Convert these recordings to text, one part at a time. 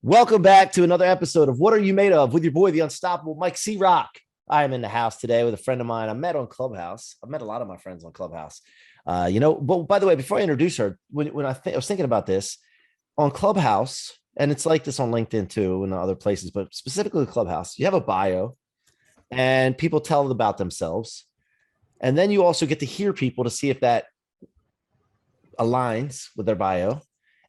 Welcome back to another episode of What Are You Made Of with your boy, the unstoppable Mike C-Roc. I am in the house today with a friend of mine I met on Clubhouse. I've met a lot of my friends on Clubhouse. But by the way, before I introduce her, when I was thinking about this on Clubhouse, and it's like this on LinkedIn too and other places, but specifically Clubhouse, you have a bio and people tell about themselves. And then you also get to hear people to see if that aligns with their bio.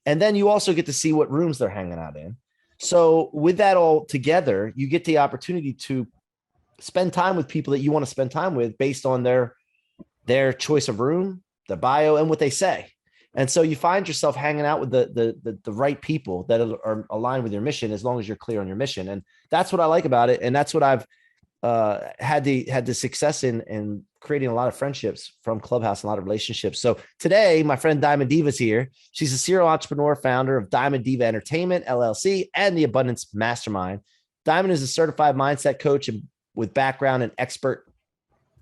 And then you also get to see what rooms they're hanging out in. So with that all together, you get the opportunity to spend time with people that you want to spend time with based on their choice of room, their bio, and what they say. And so you find yourself hanging out with the right people that are aligned with your mission, as long as you're clear on your mission. And that's what I like about it. And that's what I've had the success in creating a lot of friendships from Clubhouse, and a lot of relationships. So today, my friend Diamond Diva is here. She's a serial entrepreneur, founder of Diamond Diva Entertainment, LLC, and the Abundance Mastermind. Diamond is a certified mindset coach with background in expert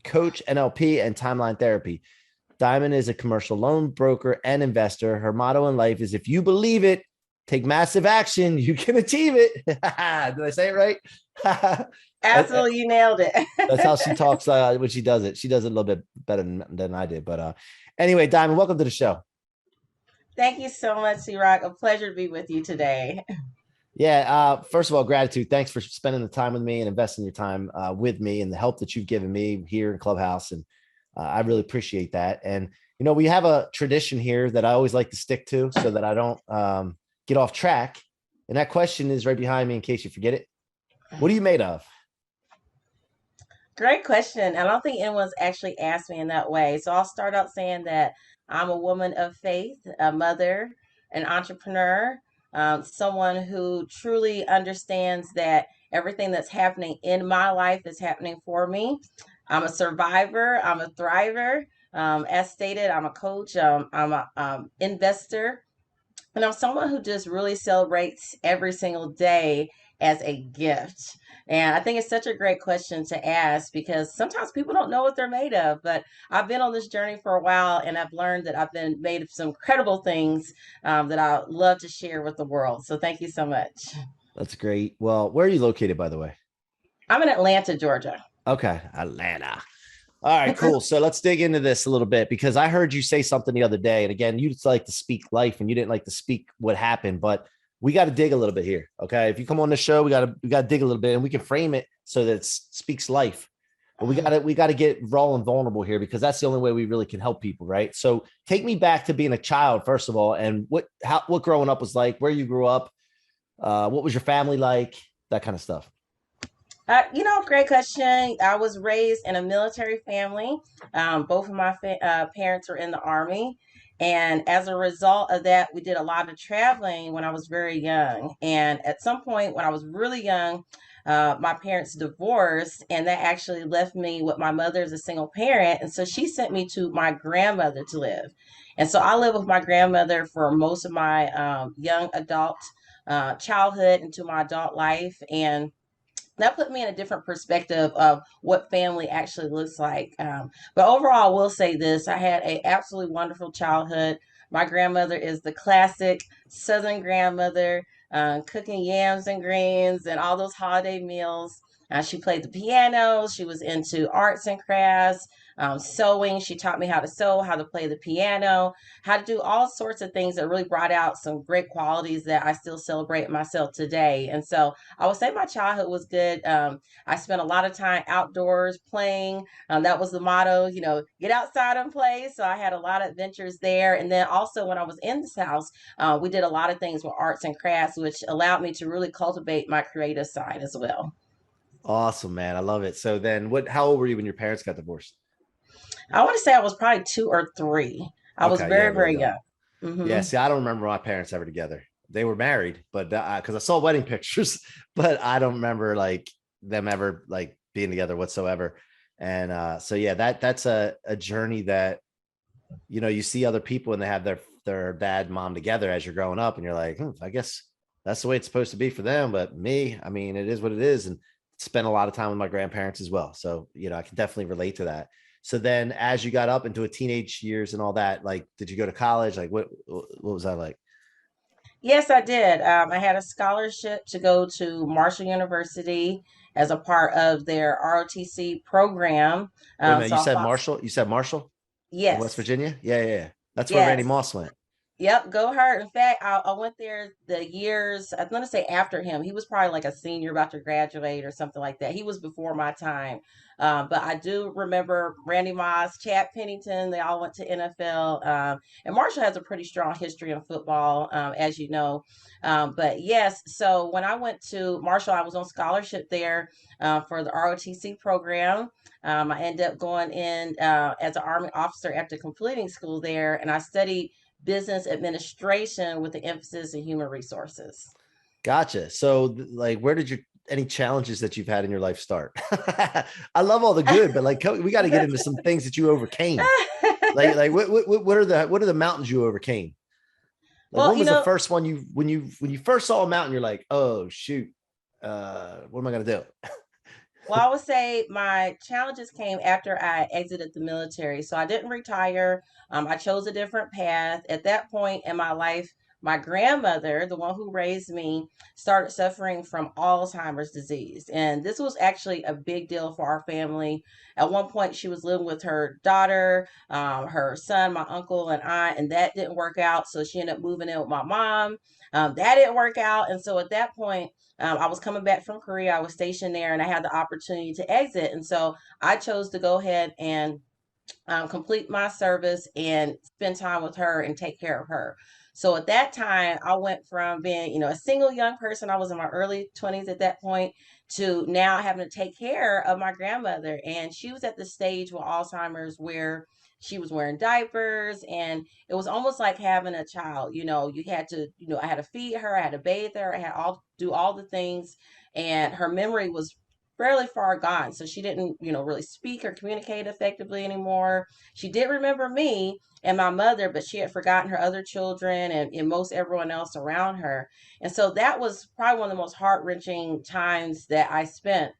coach, NLP, and timeline therapy. Diamond is a commercial loan broker and investor. Her motto in life is, if you believe it, take massive action, you can achieve it. Did I say it right? Absolutely, you nailed it. That's how she talks when she does it. She does it a little bit better than I did. But anyway, Diamond, welcome to the show. Thank you so much, C-Roc. A pleasure to be with you today. Yeah. First of all, gratitude. Thanks for spending the time with me and investing your time with me and the help that you've given me here in Clubhouse. And I really appreciate that. And, we have a tradition here that I always like to stick to so that I don't get off track. And that question is right behind me in case you forget it. What are you made of? Great question. I don't think anyone's actually asked me in that way. So I'll start out saying that I'm a woman of faith, a mother, an entrepreneur, someone who truly understands that everything that's happening in my life is happening for me. I'm a survivor. I'm a thriver. As stated, I'm a coach. I'm a investor. And I'm someone who just really celebrates every single day as a gift. And I think it's such a great question to ask because sometimes people don't know what they're made of. But I've been on this journey for a while and I've learned that I've been made of some incredible things that I love to share with the world. So thank you so much. That's great. Well, where are you located, by the way? I'm in Atlanta, Georgia. Okay. Atlanta. All right, cool. So let's dig into this a little bit because I heard you say something the other day. And again, you just like to speak life and you didn't like to speak what happened, but we got to dig a little bit here. Okay. If you come on the show, we got to dig a little bit and we can frame it so that it speaks life. But we got to get raw and vulnerable here because that's the only way we really can help people. Right. So take me back to being a child, first of all, and what growing up was like, where you grew up, what was your family like, that kind of stuff. Great question. I was raised in a military family. Both of my parents were in the Army. And as a result of that, we did a lot of traveling when I was very young. And at some point when I was really young, my parents divorced, and that actually left me with my mother as a single parent. And so she sent me to my grandmother to live. And so I lived with my grandmother for most of my young adult childhood into my adult life. And that put me in a different perspective of what family actually looks like. But overall, I will say this. I had an absolutely wonderful childhood. My grandmother is the classic Southern grandmother, cooking yams and greens and all those holiday meals. She played the piano. She was into arts and crafts, sewing. She taught me how to sew, how to play the piano, how to do all sorts of things that really brought out some great qualities that I still celebrate myself today. And so I would say my childhood was good. I spent a lot of time outdoors playing. That was the motto, get outside and play. So I had a lot of adventures there. And then also when I was in this house, we did a lot of things with arts and crafts, which allowed me to really cultivate my creative side as well. Awesome, man. I love it. So then how old were you when your parents got divorced? I want to say I was probably 2 or 3. I was Okay. Yeah. very, Really very young. young. Yeah. Hmm. See, I don't remember my parents ever together. They were married, but because I saw wedding pictures, but I don't remember like them ever like being together whatsoever. And so, yeah, that's a journey that, you see other people and they have their dad and mom together as you're growing up and you're like, I guess that's the way it's supposed to be for them. But me, I mean, it is what it is. And spent a lot of time with my grandparents as well. So, I can definitely relate to that. So then as you got up into a teenage years and all that, like, did you go to college? Like what was that like? Yes, I did. I had a scholarship to go to Marshall University as a part of their ROTC program. Wait a minute, So I thought, You said Marshall in West yes, Virginia? Yeah, yeah, yeah. That's where Randy yes. Moss went. Yep, go her. In fact, I went there the years, I'm going to say after him. He was probably like a senior about to graduate or something like that. He was before my time. But I do remember Randy Moss, Chad Pennington, they all went to NFL. And Marshall has a pretty strong history in football, as you know. But yes, so when I went to Marshall, I was on scholarship there for the ROTC program. I ended up going in as an Army officer after completing school there, and I studied business administration with the emphasis in human resources. Gotcha. So like, where did any challenges that you've had in your life start? I love all the good, but like, we got to get into some things that you overcame. Like what are the mountains you overcame? Like, Well, when was the first one when you first saw a mountain, you're like, oh shoot, what am I gonna do? well, I would say my challenges came after I exited the military. So I didn't retire. I chose a different path. At that point in my life, my grandmother, the one who raised me, started suffering from Alzheimer's disease. And this was actually a big deal for our family. At one point, she was living with her daughter, her son, my uncle, and I, and that didn't work out. So she ended up moving in with my mom. That didn't work out. And so at that point, I was coming back from Korea. I was stationed there and I had the opportunity to exit. And so I chose to go ahead and complete my service and spend time with her and take care of her. So at that time, I went from being, a single young person, I was in my early 20s at that point, to now having to take care of my grandmother. And she was at the stage with Alzheimer's where she was wearing diapers, and it was almost like having a child. You had to, I had to feed her, I had to bathe her, I had all do all the things, and her memory was fairly far gone. So she didn't, really speak or communicate effectively anymore. She did remember me and my mother, but she had forgotten her other children and most everyone else around her. And so that was probably one of the most heart wrenching times that I spent.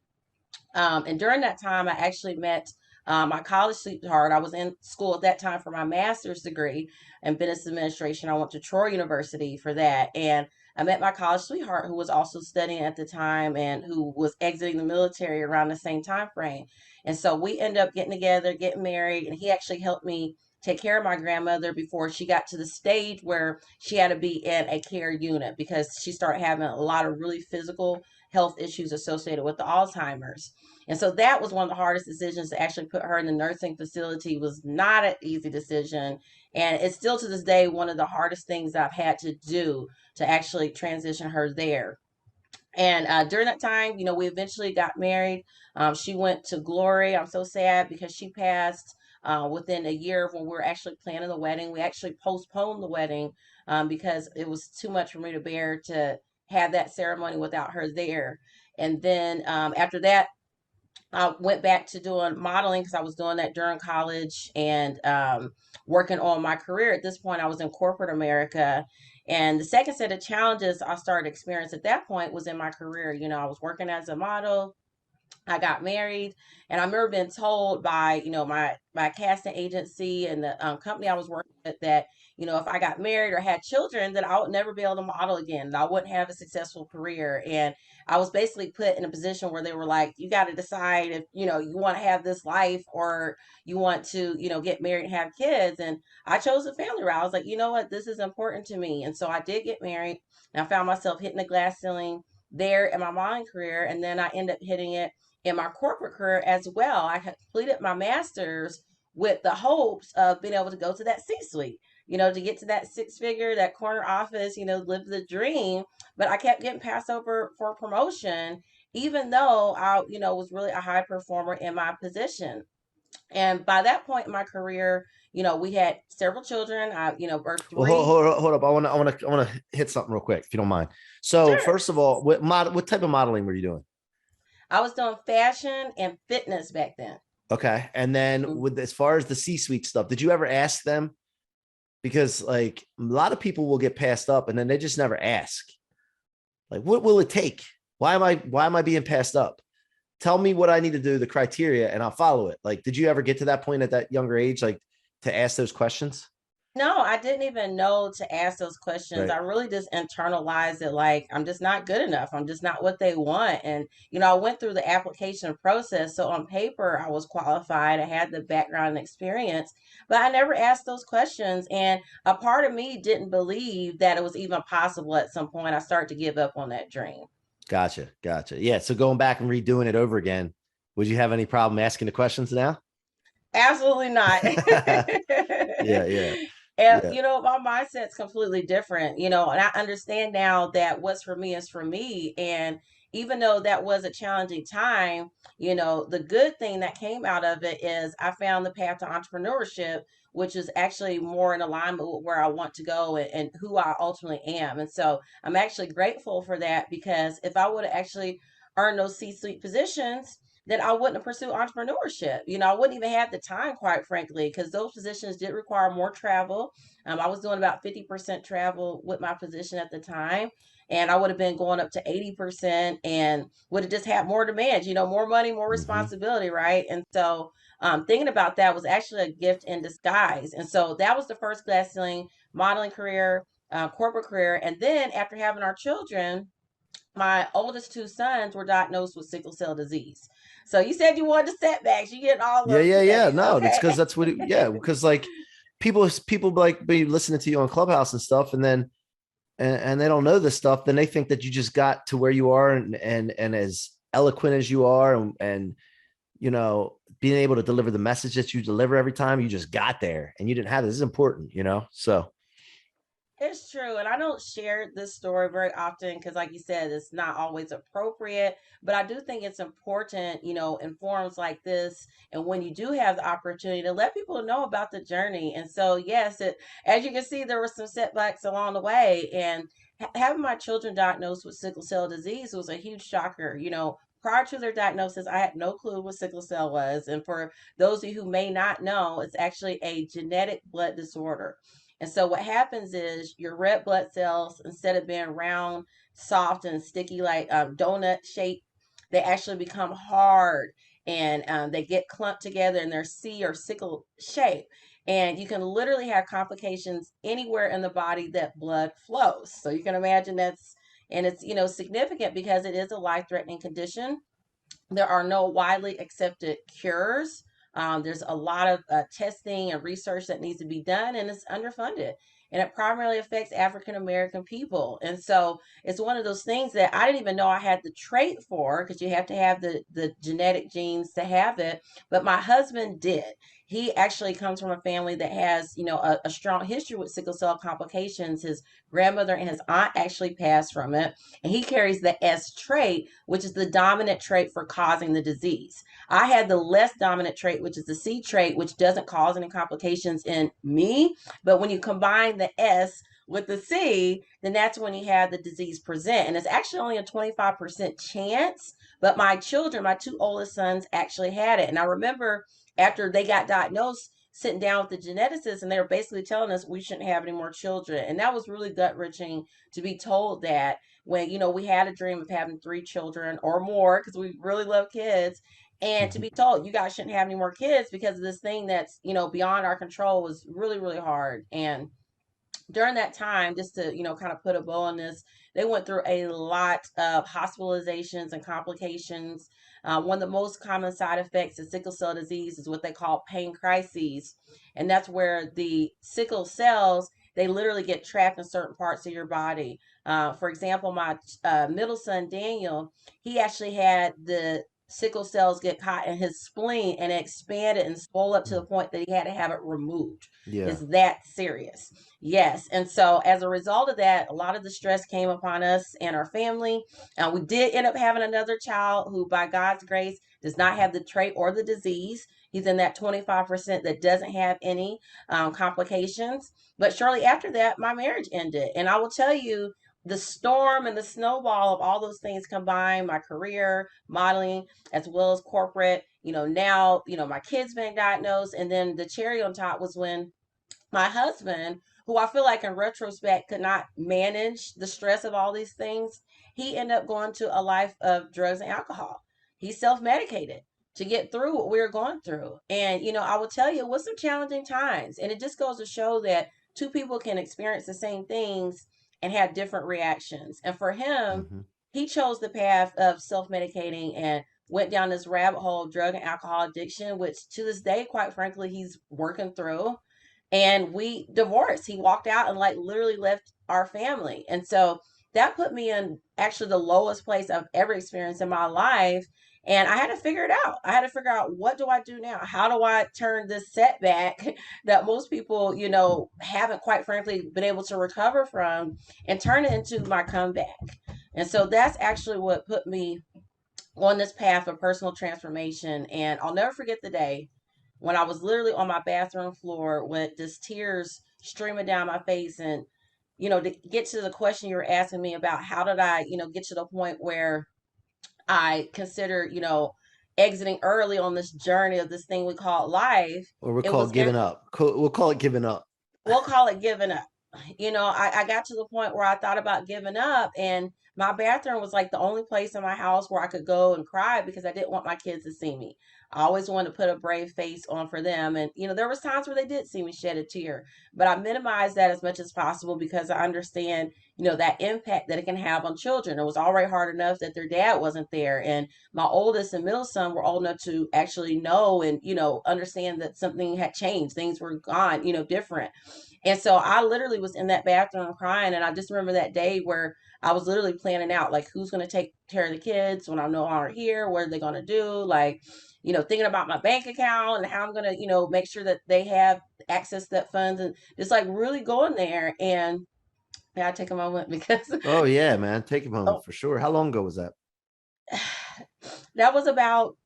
And during that time, I actually met my college sweetheart. I was in school at that time for my master's degree in business administration. I went to Troy University for that. And I met my college sweetheart who was also studying at the time and who was exiting the military around the same time frame. And so we ended up getting together, getting married, and he actually helped me take care of my grandmother before she got to the stage where she had to be in a care unit because she started having a lot of really physical health issues associated with the Alzheimer's. And so that was one of the hardest decisions to actually put her in the nursing facility. Was not an easy decision. And it's still to this day one of the hardest things I've had to do to actually transition her there. And during that time, we eventually got married. She went to glory. I'm so sad because she passed within a year of when we were actually planning the wedding. We actually postponed the wedding because it was too much for me to bear to have that ceremony without her there. And then after that, I went back to doing modeling because I was doing that during college and working on my career. At this point, I was in corporate America. And the second set of challenges I started experiencing at that point was in my career. I was working as a model. I got married, and I remember being told by my casting agency and the company I was working with that if I got married or had children, that I would never be able to model again. And I wouldn't have a successful career, and I was basically put in a position where they were like, "You got to decide if you want to have this life or you want to get married and have kids." And I chose the family route. I was like, you know what, this is important to me, and so I did get married, and I found myself hitting the glass ceiling there in my modeling career, and then I ended up hitting it in my corporate career as well. I had completed my master's with the hopes of being able to go to that C suite, to get to that six figure, that corner office, live the dream. But I kept getting passed over for promotion, even though I, was really a high performer in my position. And by that point in my career, we had several children. I, birthed Well, three. hold up. I want to hit something real quick, if you don't mind. So, Sure. first of all, what type of modeling were you doing? I was doing fashion and fitness back then. Okay, and then Mhm. with as far as the C-suite stuff, did you ever ask them? Because like a lot of people will get passed up, and then they just never ask. Like, what will it take? Why am I being passed up? Tell me what I need to do, the criteria, and I'll follow it. Like, did you ever get to that point at that younger age, like to ask those questions? No, I didn't even know to ask those questions. Right. I really just internalized it like I'm just not good enough. I'm just not what they want. And, I went through the application process. So on paper, I was qualified. I had the background and experience, but I never asked those questions. And a part of me didn't believe that it was even possible at some point. I started to give up on that dream. Gotcha. Gotcha. Yeah. So going back and redoing it over again, would you have any problem asking the questions now? Absolutely not. Yeah. Yeah. And, Yeah. my mindset's completely different, and I understand now that what's for me is for me. And even though that was a challenging time, the good thing that came out of it is I found the path to entrepreneurship, which is actually more in alignment with where I want to go and who I ultimately am. And so I'm actually grateful for that, because if I would have actually earned those C-suite positions, then I wouldn't have pursued entrepreneurship. I wouldn't even have the time, quite frankly, because those positions did require more travel. I was doing about 50% travel with my position at the time. And I would have been going up to 80% and would have just had more demands, more money, more Hmm. responsibility, right? And so thinking about that was actually a gift in disguise. And so that was the first glass ceiling modeling career, corporate career. And then after having our children, my oldest two sons were diagnosed with sickle cell disease. So you said you wanted the setbacks. You get all Yeah. of them Yeah. Yeah. today. No, that's Okay. because that's what yeah, because like people like be listening to you on Clubhouse and stuff, and then and they don't know this stuff, then they think that you just got to where you are and as eloquent as you are and being able to deliver the message that you deliver every time, you just got there and you didn't have this. This is important. So It's true. And I don't share this story very often because, like you said, it's not always appropriate. But I do think it's important, in forums like this. And when you do have the opportunity to let people know about the journey. And so, yes, as you can see, there were some setbacks along the way. And having my children diagnosed with sickle cell disease was a huge shocker. Prior to their diagnosis, I had no clue what sickle cell was. And for those of you who may not know, it's actually a genetic blood disorder. And so what happens is your red blood cells, instead of being round, soft, and sticky like donut shape, they actually become hard, and they get clumped together in their C or sickle shape. And you can literally have complications anywhere in the body that blood flows. So you can imagine and it's, significant because it is a life-threatening condition. There are no widely accepted cures. There's a lot of testing and research that needs to be done, and it's underfunded. And it primarily affects African American people. And so it's one of those things that I didn't even know I had the trait for, because you have to have the genetic genes to have it. But my husband did. He actually comes from a family that has, a strong history with sickle cell complications. His grandmother and his aunt actually passed from it. And he carries the S trait, which is the dominant trait for causing the disease. I had the less dominant trait, which is the C trait, which doesn't cause any complications in me. But when you combine the S with the C, then that's when you have the disease present. And it's actually only a 25% chance. But my children, my two oldest sons, actually had it. And I remember after they got diagnosed, sitting down with the geneticists, and they were basically telling us we shouldn't have any more children. And that was really gut wrenching to be told that, when we had a dream of having three children or more, because we really love kids, and to be told you guys shouldn't have any more kids because of this thing that's beyond our control, was really, really hard. And during that time, just to kind of put a bow on this, they went through a lot of hospitalizations and complications. One of the most common side effects of sickle cell disease is what they call pain crises, and that's where the sickle cells, they literally get trapped in certain parts of your body. For example, my middle son Daniel, he actually had the sickle cells get caught in his spleen, and it expanded and swelled up to the point that he had to have it removed. yeah. It's that serious. Yes. And so as a result of that, a lot of the stress came upon us and our family. We did end up having another child who, by God's grace, does not have the trait or the disease. He's in that 25% that doesn't have any complications. But shortly after that, my marriage ended. And I will tell you, the storm and the snowball of all those things combined, my career, modeling, as well as corporate, now, my kids being diagnosed. And then the cherry on top was when my husband, who I feel like in retrospect could not manage the stress of all these things, he ended up going to a life of drugs and alcohol. He self medicated to get through what we were going through. And, I will tell you, it was some challenging times. And it just goes to show that two people can experience the same things and have different reactions. And for him, Mhm. he chose the path of self-medicating and went down this rabbit hole of drug and alcohol addiction, which to this day, quite frankly, he's working through. And we divorced. He walked out and like literally left our family. And so that put me in actually the lowest place I've ever experienced in my life. And I had to figure it out. I had to figure out, what do I do now? How do I turn this setback that most people, haven't quite frankly been able to recover from, and turn it into my comeback? And so that's actually what put me on this path of personal transformation. And I'll never forget the day when I was literally on my bathroom floor with just tears streaming down my face. And, to get to the question you were asking me about, how did I, get to the point where I consider, exiting early on this journey of this thing we call life. Or we'll It call was it giving up. We'll call it giving up. we'll call it giving up. I got to the point where I thought about giving up, and my bathroom was like the only place in my house where I could go and cry because I didn't want my kids to see me. I always wanted to put a brave face on for them. And, there was times where they did see me shed a tear, but I minimized that as much as possible because I understand, that impact that it can have on children. It was already hard enough that their dad wasn't there. And my oldest and middle son were old enough to actually know and, understand that something had changed. Things were gone, different. And so I literally was in that bathroom crying. And I just remember that day where I was literally planning out, like, who's going to take care of the kids when I'm no longer here? What are they going to do? Like, thinking about my bank account and how I'm going to, make sure that they have access to that funds, and just like really going there. And yeah, I take a moment because Oh yeah, man. Take a moment oh, for sure. How long ago was that? that was about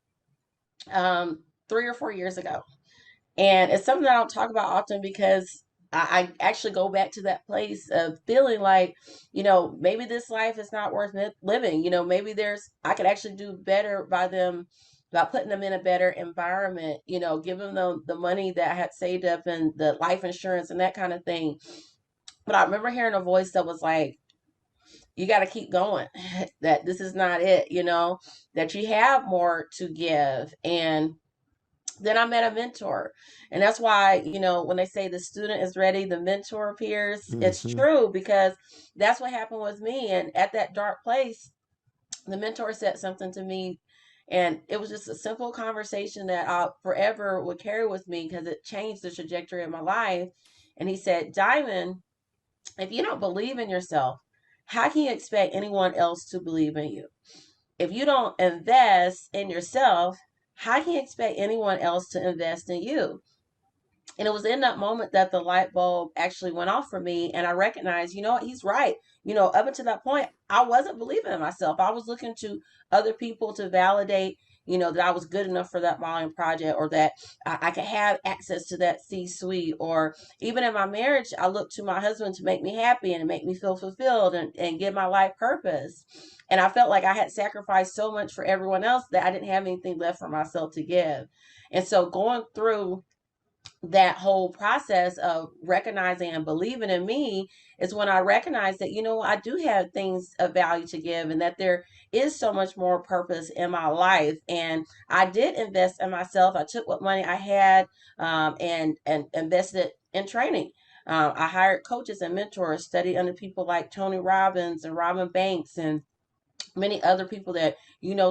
3 or 4 years ago. And it's something that I don't talk about often because I actually go back to that place of feeling like, maybe this life is not worth living. Maybe I could actually do better by putting them in a better environment, giving them the money that I had saved up and the life insurance and that kind of thing. But I remember hearing a voice that was like, you got to keep going, that this is not it, that you have more to give. And then I met a mentor. And that's why, when they say the student is ready, the mentor appears, it's Hmm. true, because that's what happened with me. And at that dark place, the mentor said something to me. And it was just a simple conversation that I forever would carry with me because it changed the trajectory of my life. And he said, Diamond, if you don't believe in yourself, how can you expect anyone else to believe in you? If you don't invest in yourself, how can you expect anyone else to invest in you? And it was in that moment that the light bulb actually went off for me. And I recognized, what, he's right. Up until that point, I wasn't believing in myself. I was looking to other people to validate, that I was good enough for that volume project, or that I could have access to that C-suite. Or even in my marriage, I looked to my husband to make me happy and to make me feel fulfilled and give my life purpose. And I felt like I had sacrificed so much for everyone else that I didn't have anything left for myself to give. And so going through that whole process of recognizing and believing in me is when I recognized that, I do have things of value to give, and that there is so much more purpose in my life. And I did invest in myself. I took what money I had, and invested in training. I hired coaches and mentors, studied under people like Tony Robbins and Robin Banks and many other people that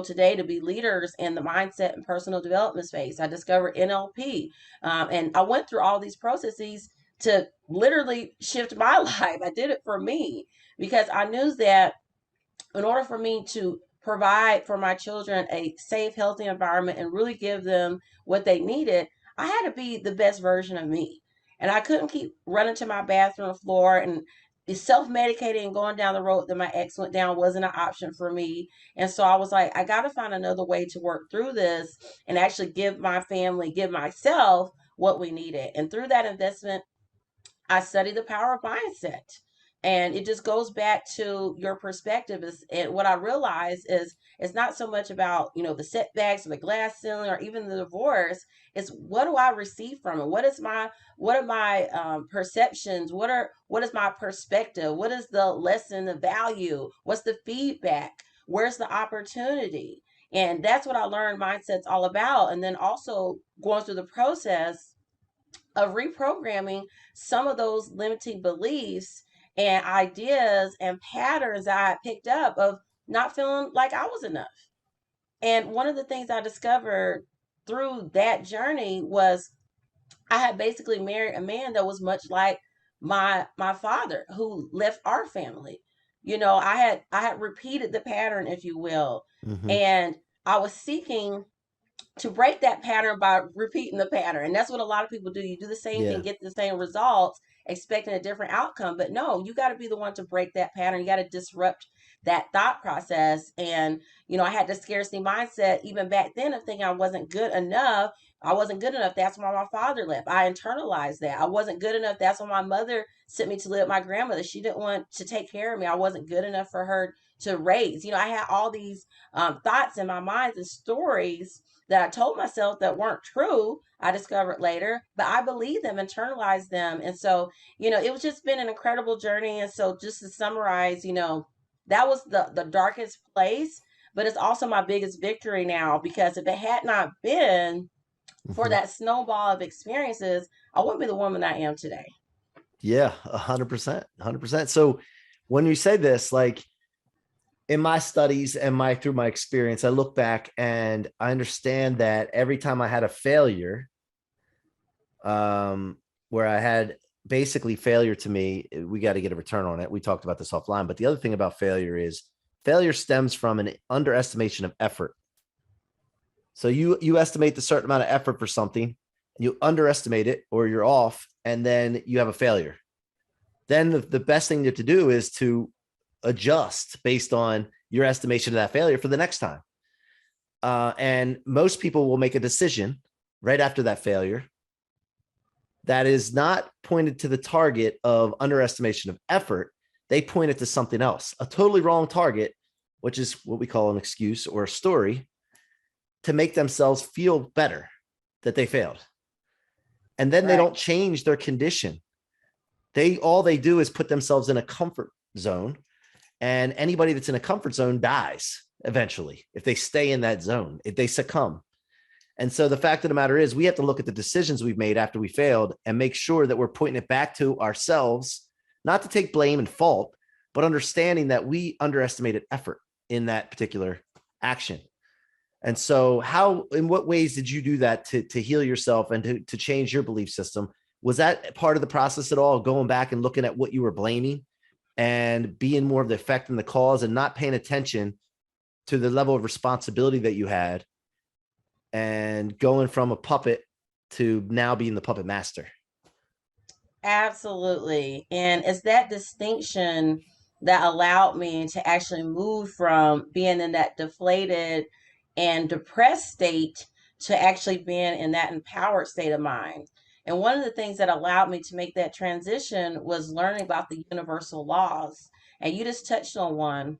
today to be leaders in the mindset and personal development space. I discovered NLP, and I went through all these processes to literally shift my life. I did it for me because I knew that in order for me to provide for my children a safe, healthy environment and really give them what they needed, I had to be the best version of me. And I couldn't keep running to my bathroom floor and self-medicating and going down the road that my ex went down wasn't an option for me. And so I was like, I got to find another way to work through this and actually give my family, give myself what we needed. And through that investment, I study the power of mindset. And it just goes back to your perspective is, and what I realize is it's not so much about, the setbacks or the glass ceiling or even the divorce. It's what do I receive from it? What are my perceptions? What is my perspective? What is the lesson, the value? What's the feedback? Where's the opportunity? And that's what I learned mindset's all about. And then also going through the process of reprogramming some of those limiting beliefs and ideas and patterns that I had picked up of not feeling like I was enough. And one of the things I discovered through that journey was I had basically married a man that was much like my father who left our family. I had repeated the pattern, if you will, Hmm. and I was seeking to break that pattern by repeating the pattern. And that's what a lot of people do. You do the same thing, Yeah. get the same results, expecting a different outcome. But no, you got to be the one to break that pattern. You got to disrupt that thought process. And, I had the scarcity mindset even back then of thinking I wasn't good enough. I wasn't good enough. That's why my father left. I internalized that. I wasn't good enough. That's why my mother sent me to live with my grandmother. She didn't want to take care of me. I wasn't good enough for her to raise. I had all these thoughts in my mind and stories that I told myself that weren't true, I discovered later, but I believed them, internalized them. And so, it was just been an incredible journey. And so just to summarize, that was the darkest place, but it's also my biggest victory now, because if it had not been for Hmm. that snowball of experiences, I wouldn't be the woman I am today. Yeah, 100%, 100%. So when you say this, like in my studies and through my experience, I look back and I understand that every time I had a failure, where I had basically failure to me, we got to get a return on it. We talked about this offline, but the other thing about failure stems from an underestimation of effort. So you estimate the certain amount of effort for something, you underestimate it or you're off, and then you have a failure. Then the best thing you have to do is to adjust based on your estimation of that failure for the next time. And most people will make a decision right after that failure that is not pointed to the target of underestimation of effort. They point it to something else, a totally wrong target, which is what we call an excuse or a story, to make themselves feel better that they failed. And then they Right. don't change their condition. All they do is put themselves in a comfort zone, and anybody that's in a comfort zone dies eventually if they stay in that zone, if they succumb. And so the fact of the matter is, we have to look at the decisions we've made after we failed and make sure that we're pointing it back to ourselves, not to take blame and fault, but understanding that we underestimated effort in that particular action. And so in what ways did you do that to heal yourself and to change your belief system? Was that part of the process at all, going back and looking at what you were blaming and being more of the effect and the cause and not paying attention to the level of responsibility that you had and going from a puppet to now being the puppet master? Absolutely. And it's that distinction that allowed me to actually move from being in that deflated and depressed state to actually being in that empowered state of mind. And one of the things that allowed me to make that transition was learning about the universal laws. And you just touched on one,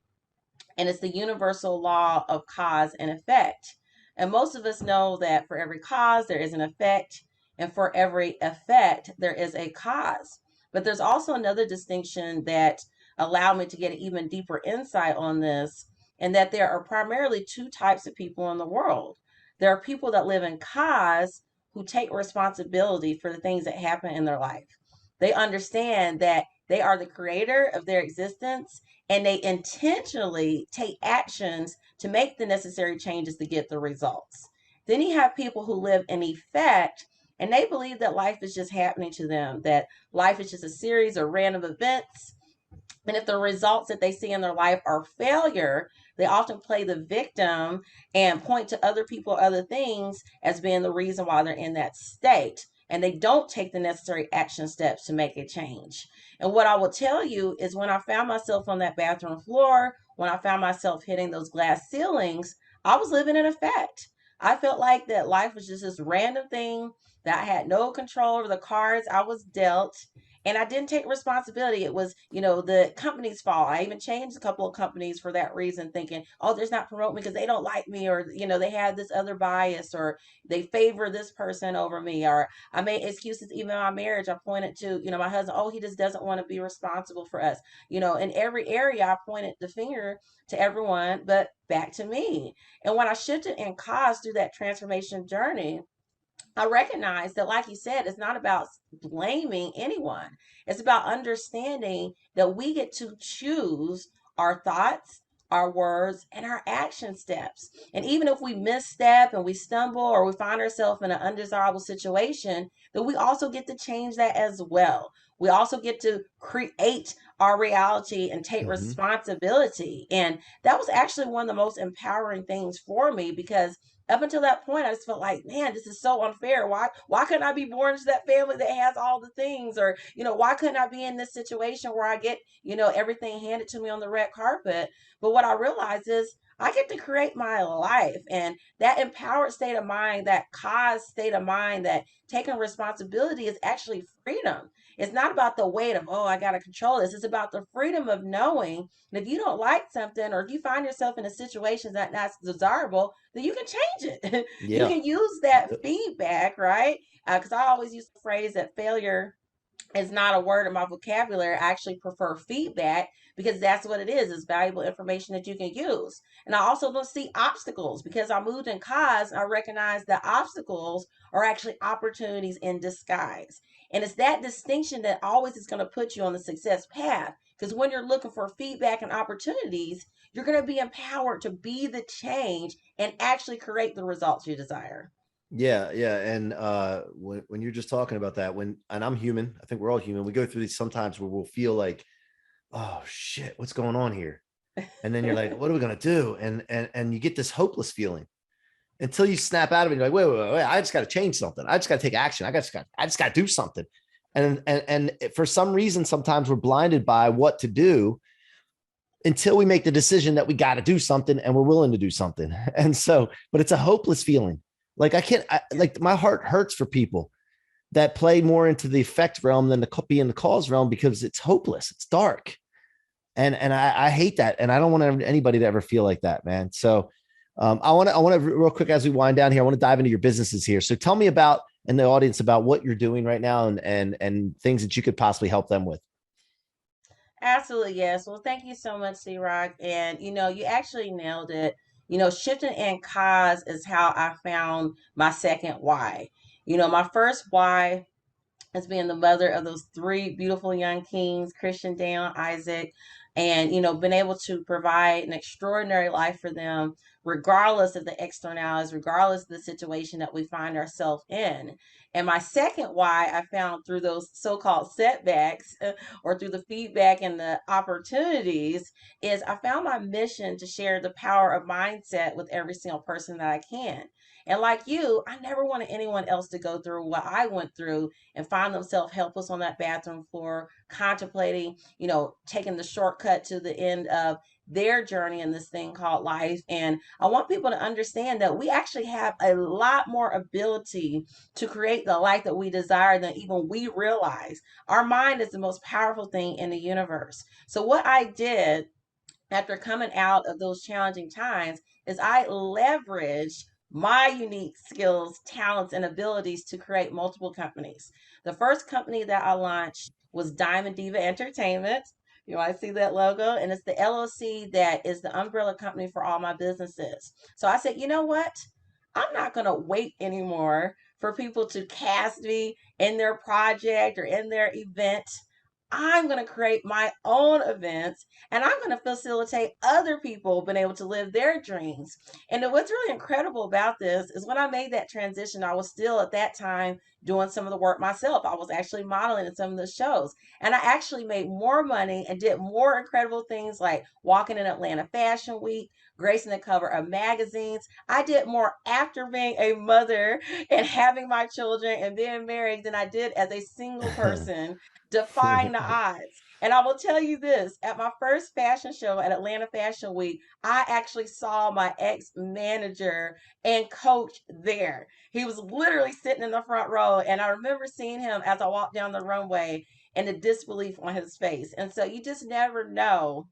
and it's the universal law of cause and effect. And most of us know that for every cause, there is an effect, and for every effect, there is a cause. But there's also another distinction that allowed me to get an even deeper insight on this, and that there are primarily two types of people in the world. There are people that live in cause who take responsibility for the things that happen in their life. They understand that they are the creator of their existence, and they intentionally take actions to make the necessary changes to get the results. Then you have people who live in effect, and they believe that life is just happening to them, that life is just a series of random events. And if the results that they see in their life are failure, they often play the victim and point to other people, other things as being the reason why they're in that state. And they don't take the necessary action steps to make a change. And what I will tell you is, when I found myself on that bathroom floor, when I found myself hitting those glass ceilings, I was living in effect. I felt like that life was just this random thing, that I had no control over the cards I was dealt, and I didn't take responsibility. It was, the company's fault. I even changed a couple of companies for that reason, thinking, oh, they're not promoting me because they don't like me, or, they have this other bias, or they favor this person over me, or I made excuses. Even in my marriage, I pointed to, my husband, oh, he just doesn't want to be responsible for us. In every area, I pointed the finger to everyone, but back to me. And when I shifted in cause through that transformation journey, I recognize that, like you said, it's not about blaming anyone. It's about understanding that we get to choose our thoughts, our words, and our action steps. And even if we misstep and we stumble or we find ourselves in an undesirable situation, that we also get to change that as well. We also get to create our reality and take Hmm. responsibility. And that was actually one of the most empowering things for me, because up until that point, I just felt like, man, this is so unfair. Why couldn't I be born into that family that has all the things? Or, why couldn't I be in this situation where I get, everything handed to me on the red carpet? But what I realized is I get to create my life. And that empowered state of mind, that cause state of mind, that taking responsibility is actually freedom. It's not about the weight of, oh, I got to control this. It's about the freedom of knowing that if you don't like something, or if you find yourself in a situation that's not desirable, then you can change it. You Yeah. can use that feedback, right? Because I always use the phrase that failure is not a word in my vocabulary. I actually prefer feedback, because that's what it is. It's valuable information that you can use. And I also don't see obstacles, because I moved in cause. I recognize that obstacles are actually opportunities in disguise. And it's that distinction that always is going to put you on the success path. Because when you're looking for feedback and opportunities, you're going to be empowered to be the change and actually create the results you desire. Yeah, yeah. And when you're just talking about that, and I'm human, I think we're all human. We go through these sometimes where we'll feel like, oh shit, what's going on here? And then you're like, what are we gonna do? And you get this hopeless feeling until you snap out of it. You're like, wait, I just got to change something. I just got to take action. I just got to do something. And for some reason, sometimes we're blinded by what to do until we make the decision that we got to do something and we're willing to do something. And so, but it's a hopeless feeling. Like like my heart hurts for people that play more into the effect realm than the be in the cause realm, because it's hopeless. It's dark. And I hate that. And I don't want anybody to ever feel like that, man. So I want to real quick, as we wind down here, I want to dive into your businesses here. So tell me about, in the audience, about what you're doing right now, and things that you could possibly help them with. Absolutely, yes. Well, thank you so much, C-Roc. And you actually nailed it. Shifting in cause is how I found my second why. My first why as being the mother of those three beautiful young kings, Christian, Daniel, Isaac, and been able to provide an extraordinary life for them, regardless of the externalities, regardless of the situation that we find ourselves in. And my second why I found through those so-called setbacks, or through the feedback and the opportunities, is I found my mission to share the power of mindset with every single person that I can. And like you, I never wanted anyone else to go through what I went through and find themselves helpless on that bathroom floor, contemplating, taking the shortcut to the end of their journey in this thing called life. And I want people to understand that we actually have a lot more ability to create the life that we desire than even we realize. Our mind is the most powerful thing in the universe. So, what I did after coming out of those challenging times is I leveraged my unique skills, talents, and abilities to create multiple companies. The first company that I launched was Diamond Diva Entertainment. You might see that logo, and it's the LLC that is the umbrella company for all my businesses. So I said, you know what? I'm not going to wait anymore for people to cast me in their project or in their event. I'm going to create my own events, and I'm going to facilitate other people being able to live their dreams. And what's really incredible about this is when I made that transition, I was still at that time doing some of the work myself. I was actually modeling in some of the shows, and I actually made more money and did more incredible things like walking in Atlanta Fashion Week, gracing the cover of magazines. I did more after being a mother and having my children and being married than I did as a single person, defying the odds. And I will tell you this, at my first fashion show at Atlanta Fashion Week, I actually saw my ex manager and coach there. He was literally sitting in the front row. And I remember seeing him as I walked down the runway and the disbelief on his face. And so you just never know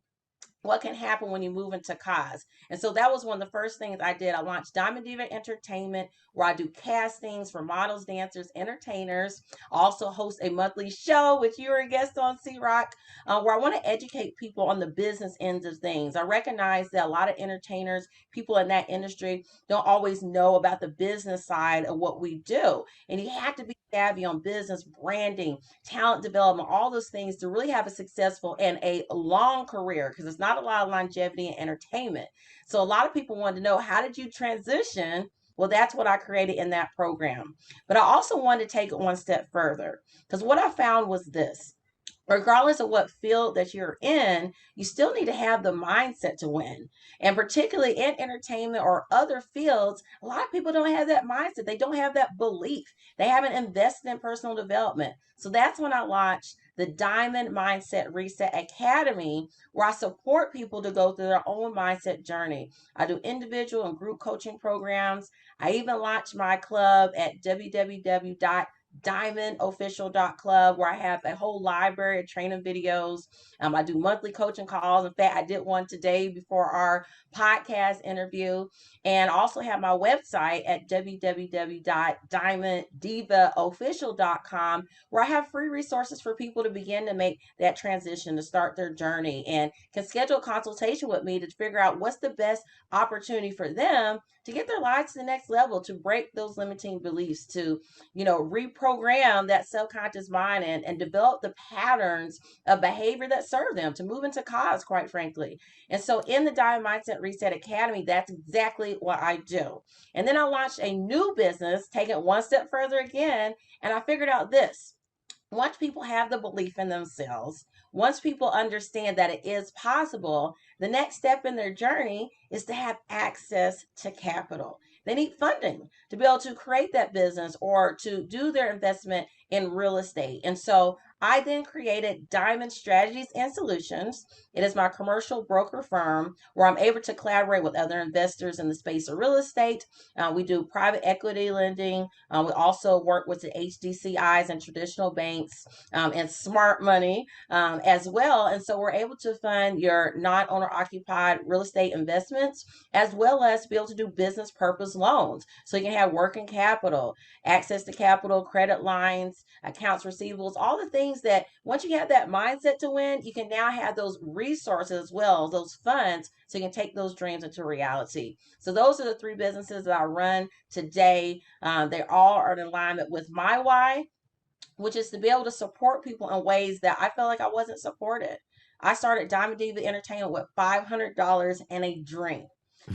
what can happen when you move into cause. And so that was one of the first things I did. I launched Diamond Diva Entertainment, where I do castings for models, dancers, entertainers. I also host a monthly show, which you were a guest on, C-Roc, where I want to educate people on the business ends of things. I recognize that a lot of entertainers, people in that industry, don't always know about the business side of what we do. And you have to be savvy on business, branding, talent development, all those things to really have a successful and a long career, because it's not a lot of longevity in entertainment. So a lot of people wanted to know, how did you transition? Well, that's what I created in that program. But I also wanted to take it one step further, because what I found was this: regardless of what field that you're in, you still need to have the mindset to win. And particularly in entertainment or other fields, a lot of people don't have that mindset. They don't have that belief. They haven't invested in personal development. So that's when I launched the Diamond Mindset Reset Academy, where I support people to go through their own mindset journey. I do individual and group coaching programs. I even launched my club at www.diamondofficial.club, where I have a whole library of training videos. I do monthly coaching calls. In fact, I did one today before our podcast interview. And I also have my website at www.diamonddivaofficial.com, where I have free resources for people to begin to make that transition, to start their journey, and can schedule a consultation with me to figure out what's the best opportunity for them to get their lives to the next level, to break those limiting beliefs, to reprogram that subconscious mind, and develop the patterns of behavior that serve them, to move into cause, quite frankly. And so in the Diamond Mindset Reset Academy, that's exactly what I do. And then I launched a new business, taking it one step further again, and I figured out this: once people have the belief in themselves, once people understand that it is possible, the next step in their journey is to have access to capital. They need funding to be able to create that business or to do their investment in real estate. And so I then created Diamond Strategies and Solutions. It is my commercial broker firm where I'm able to collaborate with other investors in the space of real estate. We do private equity lending. We also work with the HDCIs and traditional banks, and smart money as well. And so we're able to fund your non-owner occupied real estate investments, as well as be able to do business purpose loans. So you can have working capital, access to capital, credit lines, accounts receivables, all the things that once you have that mindset to win, you can now have those resources as well, those funds, so you can take those dreams into reality. So those are the three businesses that I run today. They all are in alignment with my why, which is to be able to support people in ways that I felt like I wasn't supported. I started Diamond Diva Entertainment with $500 and a dream,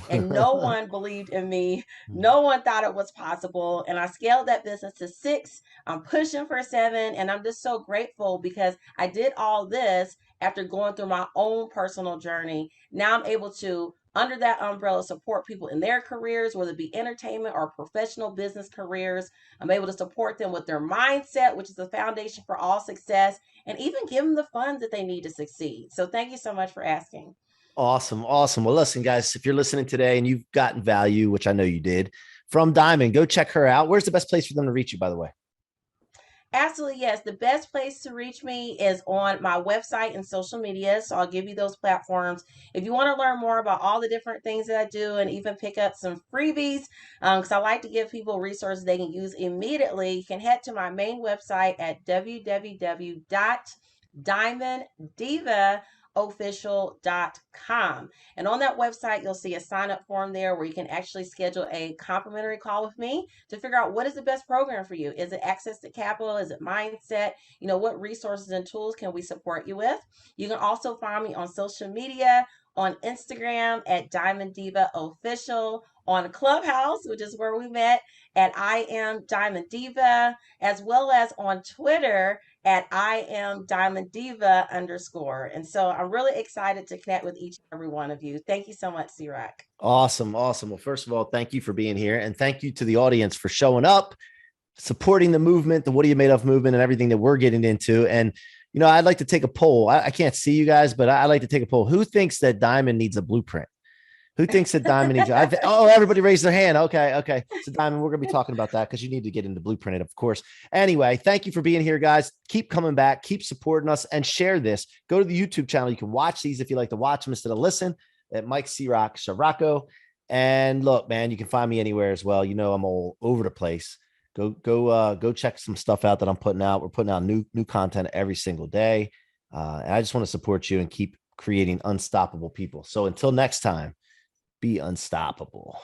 and no one believed in me. No one thought it was possible. And I scaled that business to 6. I'm pushing for 7. And I'm just so grateful because I did all this after going through my own personal journey. Now I'm able to, under that umbrella, support people in their careers, whether it be entertainment or professional business careers. I'm able to support them with their mindset, which is the foundation for all success, and even give them the funds that they need to succeed. So thank you so much for asking. Awesome. Awesome. Well, listen, guys, if you're listening today and you've gotten value, which I know you did, from Diamond, go check her out. Where's the best place for them to reach you, by the way? Absolutely, yes. The best place to reach me is on my website and social media. So I'll give you those platforms. If you want to learn more about all the different things that I do and even pick up some freebies, because I like to give people resources they can use immediately, you can head to my main website at www.diamonddivaofficial.com. And on that website, you'll see a sign up form there where you can actually schedule a complimentary call with me to figure out what is the best program for you. Is it access to capital? Is it mindset? What resources and tools can we support you with? You can also find me on social media, on Instagram at Diamond Diva Official, on Clubhouse, which is where we met, at I Am Diamond Diva, as well as on Twitter at I Am Diamond Diva _. And so I'm really excited to connect with each and every one of you. Thank you so much, C-Roc. Awesome. Awesome. Well, first of all, thank you for being here. And thank you to the audience for showing up, supporting the movement, the What Are You Made Of movement, and everything that we're getting into. And, I'd like to take a poll. I can't see you guys, but I'd like to take a poll. Who thinks that Diamond needs a blueprint? Who thinks that Diamond needs? Oh, everybody raised their hand. Okay. So Diamond, we're gonna be talking about that because you need to get into Blueprint, of course. Anyway, thank you for being here, guys. Keep coming back, keep supporting us, and share this. Go to the YouTube channel. You can watch these if you like to watch them instead of listen. At Mike C-Roc, Ciorrocco. And look, man, you can find me anywhere as well. You know, I'm all over the place. Go check some stuff out that I'm putting out. We're putting out new content every single day. And I just want to support you and keep creating unstoppable people. So until next time, be unstoppable.